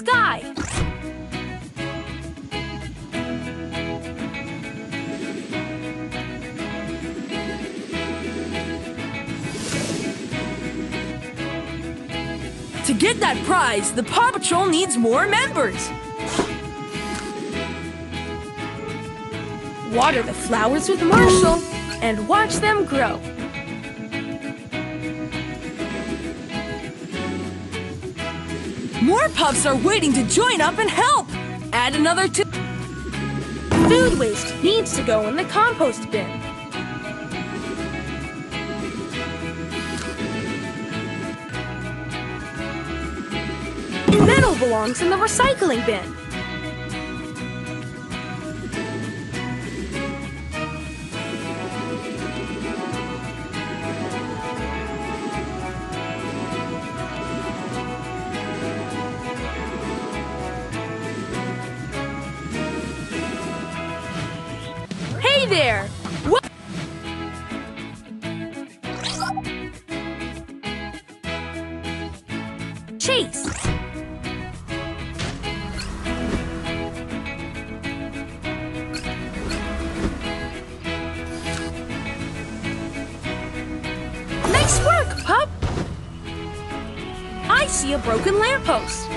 sky. To get that prize, the Paw Patrol needs more members. Water the flowers with Marshall and watch them grow. More pups are waiting to join up and help. Add another two. Food waste needs to go in the compost bin. Metal belongs in the recycling bin. Hey there! What? Chase! Nice work, pup! I see a broken lamppost.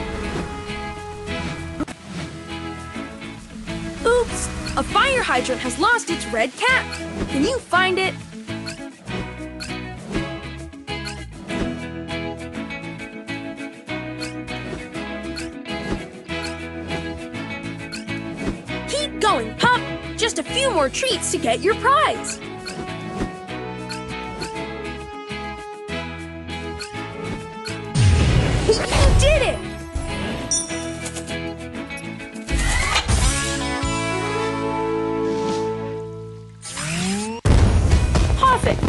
Oops! A fire hydrant has lost its red cap. Can you find it? Keep going, pup! Just a few more treats to get your prize. You did it! Perfect!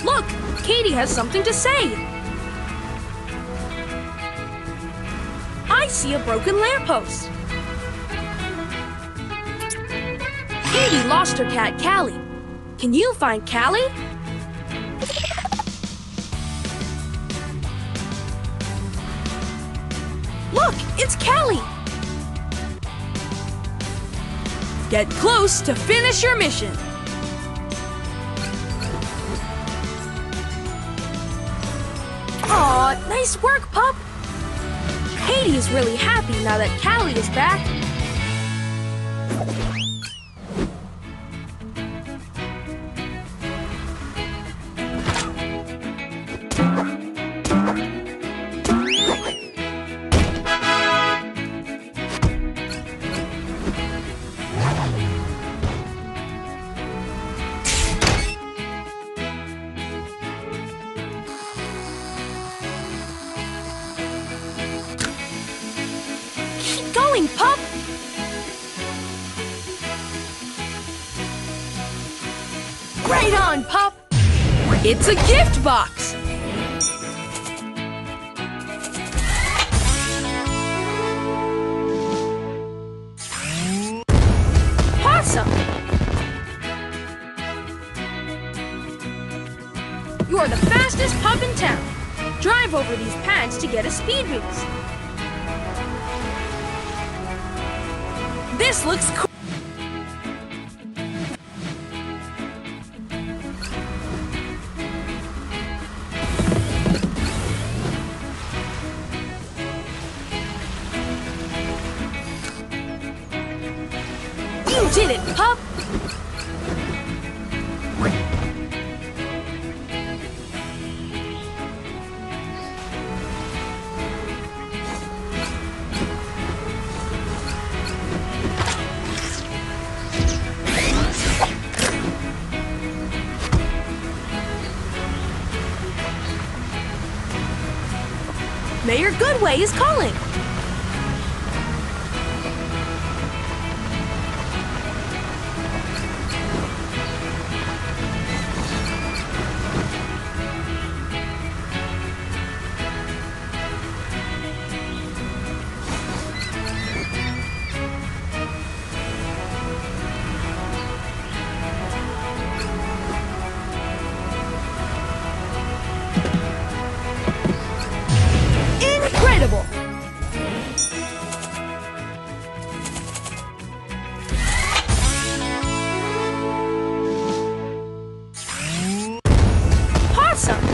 Look! Katie has something to say! I see a broken lamppost. Katie lost her cat, Chali. Can you find Chali? Look! It's Chali! Get close to finish your mission. Aw, nice work, pup! Katie is really happy now that Chali is back. Pup! Right on, pup! It's a gift box! Awesome! You're the fastest pup in town. Drive over these pads to get a speed boost. This looks cool. You did it, pup! Mayor Goodway is calling. Incredible! Awesome!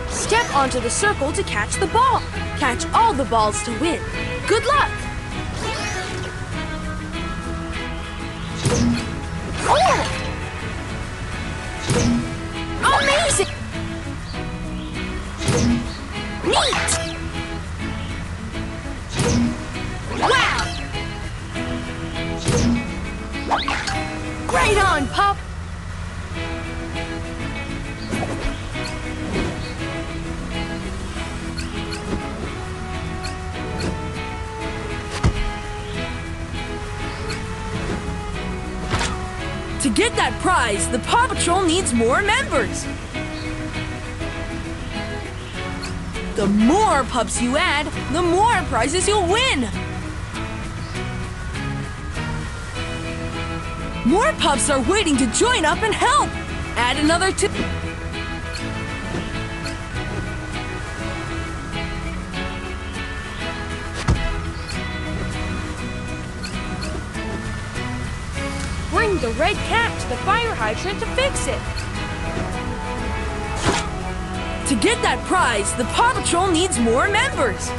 Step onto the circle to catch the ball. Catch all the balls to win. Good luck! Oh! Amazing! Neat! Wow! Right on, pup! To get that prize, the Paw Patrol needs more members. The more pups you add, the more prizes you'll win. More pups are waiting to join up and help. Add another 2. Bring the red cat to the fire hydrant to fix it. To get that prize, the Paw Patrol needs more members.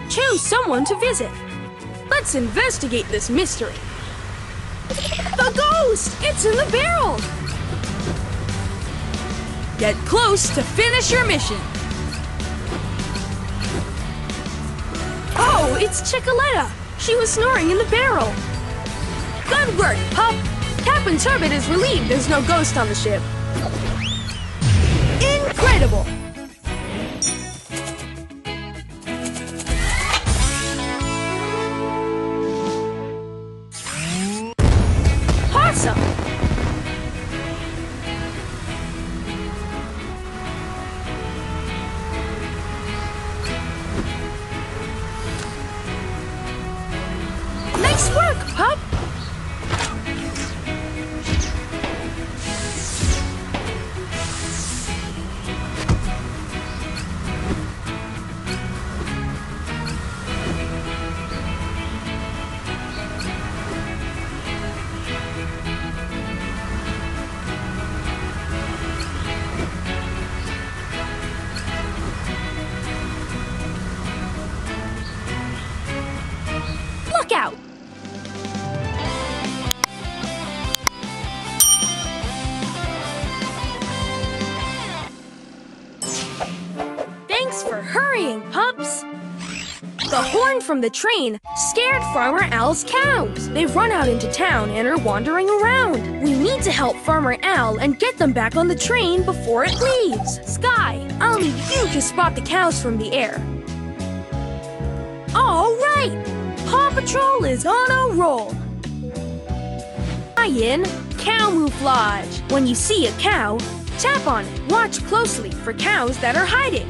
Choose someone to visit. Let's investigate this mystery. The ghost! It's in the barrel! Get close to finish your mission. Oh, it's Chicoletta! She was snoring in the barrel. Good work, pup! Captain Turbot is relieved there's no ghost on the ship. Incredible! Awesome! Nice work, pup! Look out! Thanks for hurrying, pups! The horn from the train scared Farmer Al's cows. They've run out into town and are wandering around. We need to help Farmer Al and get them back on the train before it leaves. Sky, I'll need you to spot the cows from the air. All right! Paw Patrol is on a roll. In camouflage. When you see a cow, tap on it. Watch closely for cows that are hiding.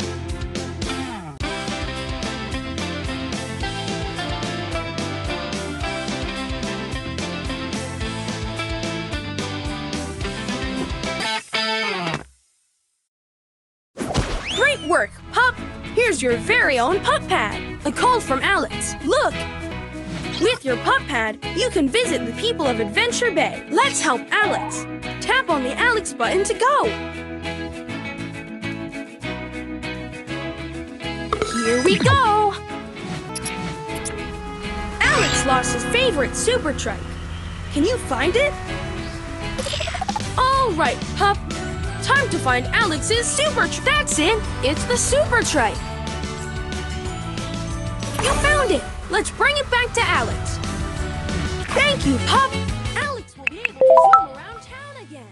Great work, pup! Here's your very own pup pad. A call from Alex. Look! With your pup pad, you can visit the people of Adventure Bay. Let's help Alex. Tap on the Alex button to go. Here we go! Alex lost his favorite super trike. Can you find it? All right, pup. Time to find Alex's super trike. That's it. It's the super trike. You found it. Let's bring it back to Alex. Thank you, pup. Alex will be able to zoom around town again.